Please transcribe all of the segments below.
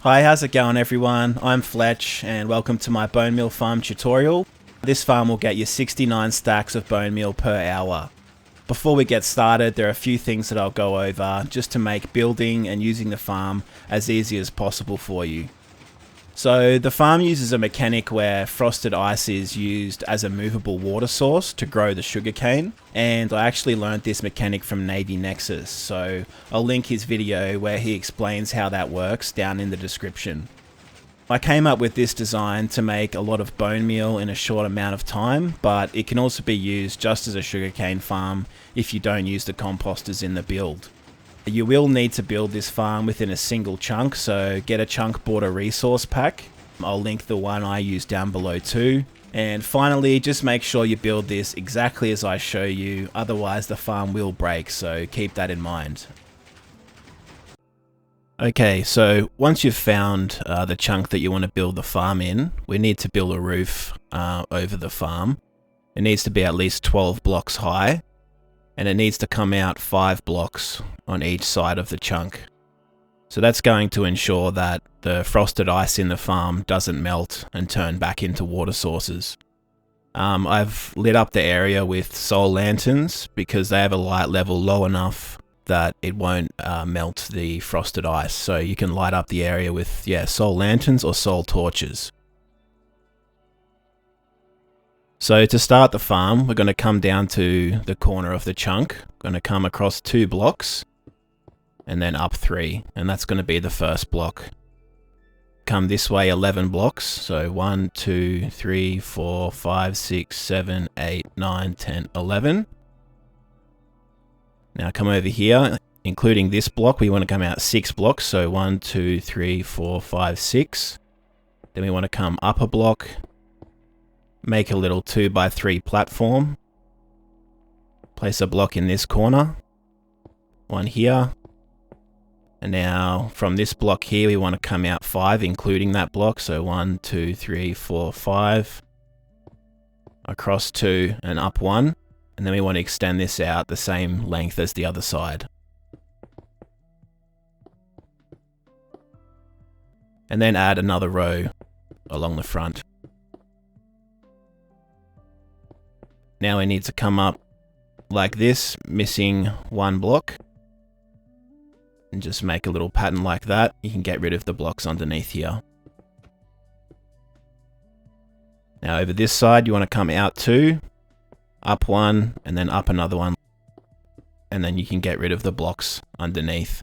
Hi, how's it going everyone? I'm Fletch and welcome to my bone meal farm tutorial. This farm will get you 69 stacks of bone meal per hour. Before we get started, there are a few things that I'll go over just to make building and using the farm as easy as possible for you. So the farm uses a mechanic where frosted ice is used as a movable water source to grow the sugarcane, and I actually learned this mechanic from Navy Nexus, so I'll link his video where he explains how that works down in the description. I came up with this design to make a lot of bone meal in a short amount of time, but it can also be used just as a sugarcane farm if you don't use the composters in the build. You will need to build this farm within a single chunk, so get a chunk border resource pack. I'll link the one I use down below too. And finally, just make sure you build this exactly as I show you, otherwise the farm will break, so keep that in mind. Okay, so once you've found the chunk that you want to build the farm in, we need to build a roof over the farm. It needs to be at least 12 blocks high, and it needs to come out 5 blocks on each side of the chunk. So that's going to ensure that the frosted ice in the farm doesn't melt and turn back into water sources. I've lit up the area with solar lanterns because they have a light level low enough that it won't melt the frosted ice. So you can light up the area with solar lanterns or solar torches. So to start the farm, we're going to come down to the corner of the chunk. We're going to come across 2 blocks and then up 3, and that's going to be the first block. Come this way 11 blocks, so 1, 2, 3, 4, 5, 6, 7, 8, 9, 10, 11. Now come over here, including this block, we want to come out 6 blocks, so 1, 2, 3, 4, 5, 6. Then we want to come up a block, make a little 2x3 platform, place a block in this corner, one here, and now from this block here we want to come out 5 including that block, so 1, 2, 3, 4, 5, across 2 and up 1, and then we want to extend this out the same length as the other side. And then add another row along the front. Now we need to come up like this, missing 1 block, and just make a little pattern like that. You can get rid of the blocks underneath here. Now over this side you want to come out 2, up 1, and then up another one, and then you can get rid of the blocks underneath.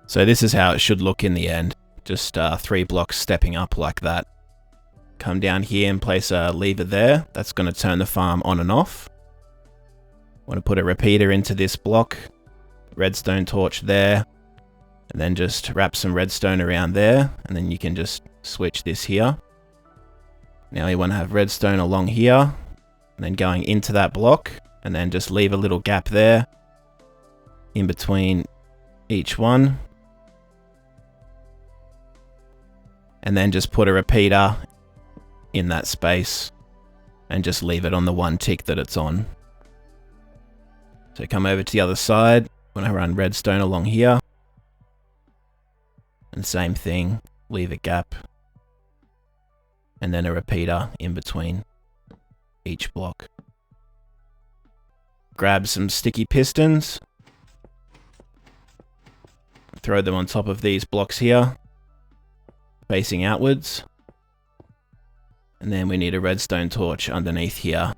So this is how it should look in the end, just 3 blocks stepping up like that. Come down here and place a lever there, that's going to turn the farm on and off. Want to put a repeater into this block, redstone torch there, and then just wrap some redstone around there, and then you can just switch this here. Now you want to have redstone along here, and then going into that block, and then just leave a little gap there in between each one. And then just put a repeater in that space and just leave it on the 1 tick that it's on. So come over to the other side, when I run redstone along here, and same thing, leave a gap and then a repeater in between each block. Grab some sticky pistons, throw them on top of these blocks here, facing outwards, and then we need a redstone torch underneath here.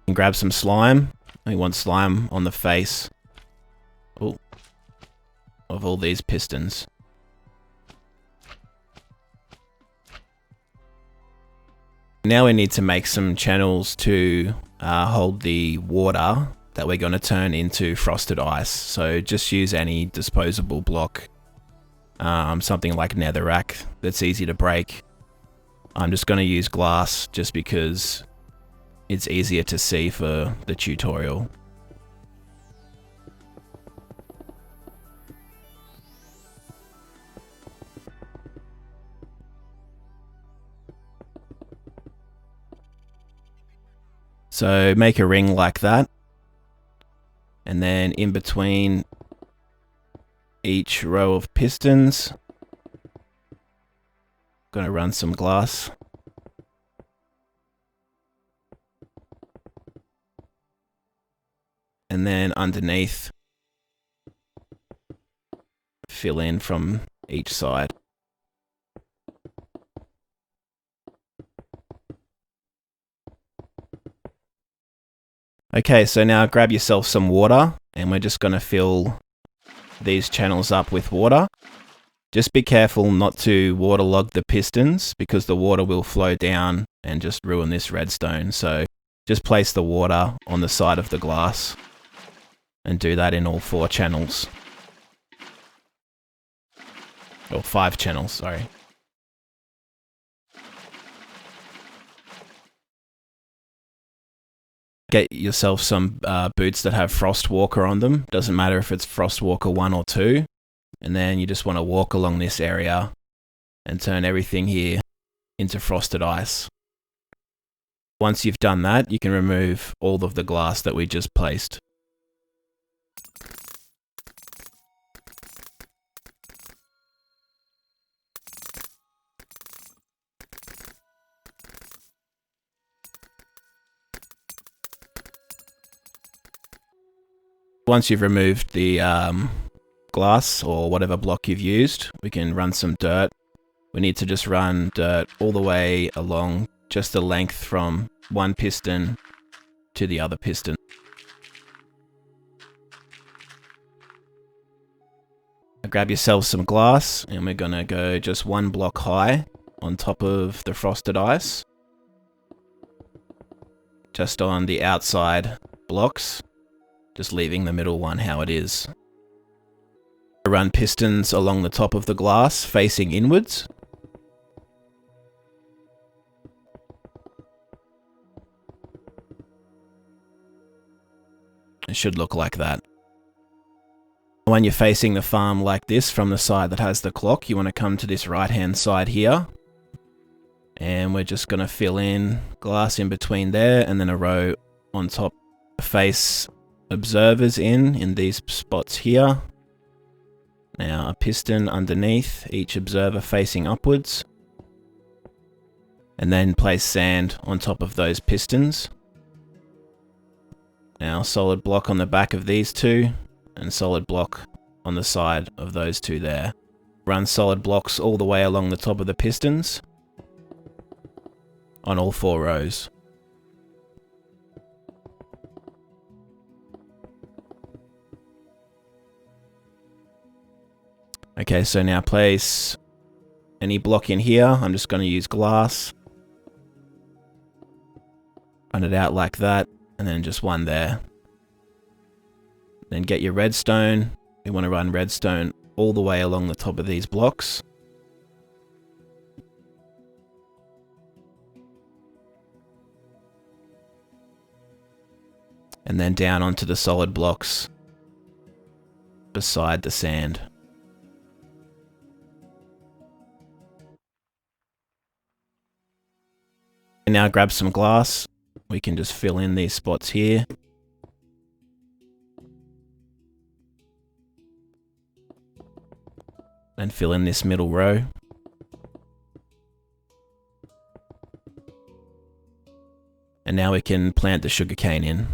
And grab some slime. We want slime on the face of all these pistons. Now we need to make some channels to hold the water that we're going to turn into frosted ice. So just use any disposable block, something like netherrack that's easy to break. I'm just going to use glass just because it's easier to see for the tutorial. So make a ring like that. And then in between each row of pistons, I'm going to run some glass. And then underneath, fill in from each side. Okay, so now grab yourself some water, and we're just going to fill these channels up with water. Just be careful not to waterlog the pistons, because the water will flow down and just ruin this redstone. So just place the water on the side of the glass and do that in all 4 channels. Or 5 channels, sorry. Get yourself some boots that have Frostwalker on them. Doesn't matter if it's Frostwalker 1 or 2. And then you just want to walk along this area and turn everything here into frosted ice. Once you've done that, you can remove all of the glass that we just placed. Once you've removed the glass or whatever block you've used, we can run some dirt. We need to just run dirt all the way along just the length from one piston to the other piston. Grab yourself some glass, and we're going to go just 1 block high on top of the frosted ice. Just on the outside blocks. Just leaving the middle one how it is. Run pistons along the top of the glass facing inwards. It should look like that. When you're facing the farm like this from the side that has the clock, you want to come to this right hand side here. And we're just going to fill in glass in between there, and then a row on top. Face observers in these spots here. Now a piston underneath each observer facing upwards, and then place sand on top of those pistons. Now solid block on the back of these 2, and solid block on the side of those 2 there. Run solid blocks all the way along the top of the pistons on all 4 rows. Okay, so now place any block in here. I'm just going to use glass. Run it out like that, and then just 1 there. Then get your redstone. We want to run redstone all the way along the top of these blocks. And then down onto the solid blocks beside the sand. And now grab some glass. We can just fill in these spots here. And fill in this middle row. And now we can plant the sugarcane in.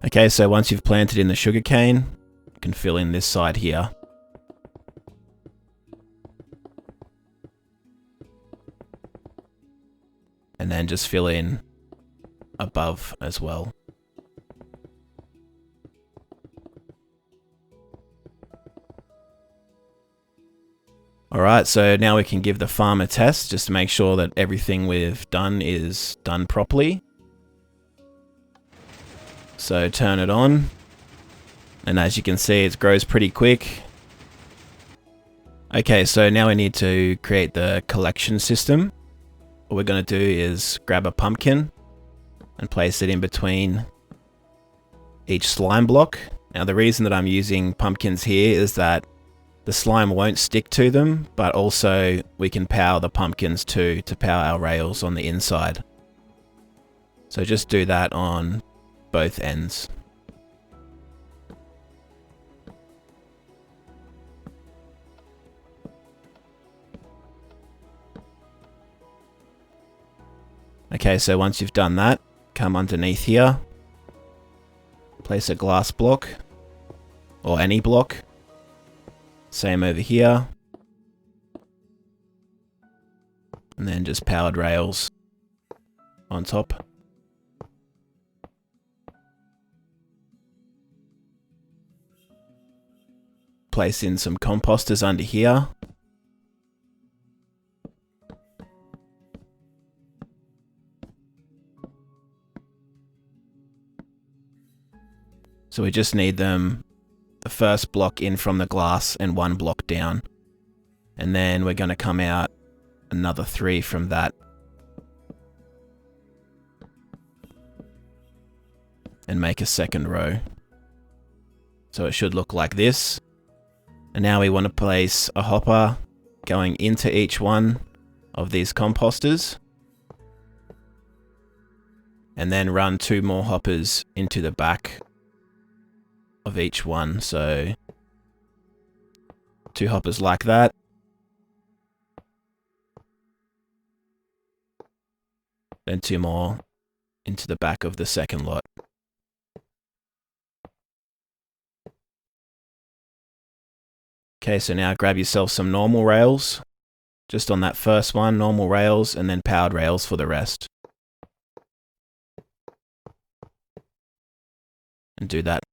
Okay, so once you've planted in the sugarcane, you can fill in this side here. And then just fill in above as well. Alright, so now we can give the farm a test just to make sure that everything we've done is done properly. So turn it on, and as you can see, it grows pretty quick. Okay, so now we need to create the collection system. What we're going to do is grab a pumpkin and place it in between each slime block. Now the reason that I'm using pumpkins here is that the slime won't stick to them, but also we can power the pumpkins too to power our rails on the inside. So just do that on both ends. Okay, so once you've done that, come underneath here, place a glass block, or any block. Same over here. And then just powered rails on top. Place in some composters under here. So we just need them, the first block in from the glass and one block down. And then we're going to come out another 3 from that. And make a second row. So it should look like this. And now we want to place a hopper going into each one of these composters. And then run 2 more hoppers into the back of each one. So 2 hoppers like that. Then 2 more into the back of the second lot. Okay, so now grab yourself some normal rails. Just on that first one, normal rails, and then powered rails for the rest. And do that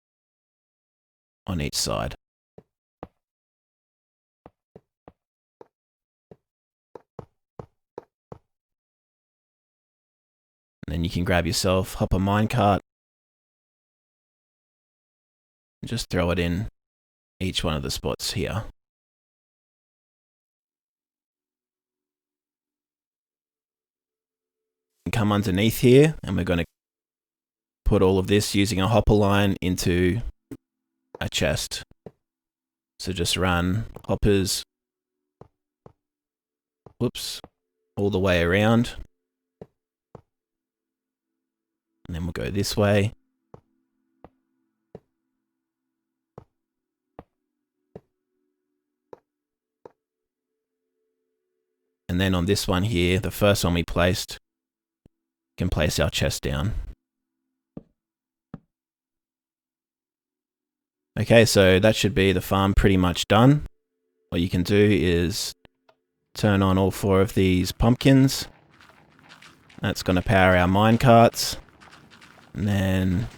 on each side. And then you can grab yourself hopper minecart and just throw it in each one of the spots here. And come underneath here, and we're going to put all of this using a hopper line into a chest. So just run hoppers, whoops, all the way around. And then we'll go this way. And then on this one here, the first one we placed, we can place our chest down. Okay, so that should be the farm pretty much done. What you can do is turn on all 4 of these pumpkins. That's going to power our mine carts. And then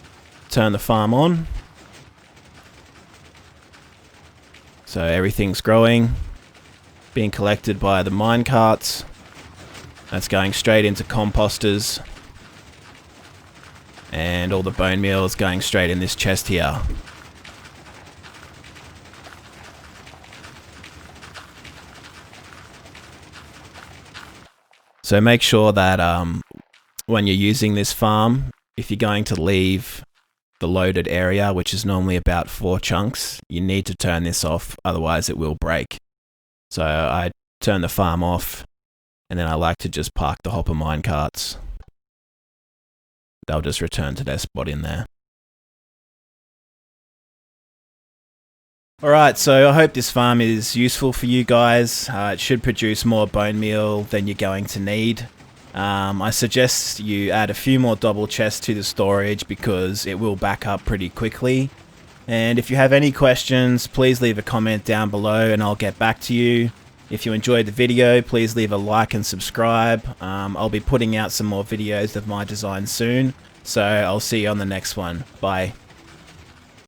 turn the farm on. So everything's growing, being collected by the mine carts. That's going straight into composters. And all the bone meal is going straight in this chest here. So make sure that when you're using this farm, if you're going to leave the loaded area, which is normally about 4 chunks, you need to turn this off, otherwise it will break. So I turn the farm off, and then I like to just park the hopper mine carts. They'll just return to their spot in there. Alright, so I hope this farm is useful for you guys. It should produce more bone meal than you're going to need. I suggest you add a few more double chests to the storage because it will back up pretty quickly. And if you have any questions, please leave a comment down below and I'll get back to you. If you enjoyed the video, please leave a like and subscribe. I'll be putting out some more videos of my designs soon, so I'll see you on the next one. Bye.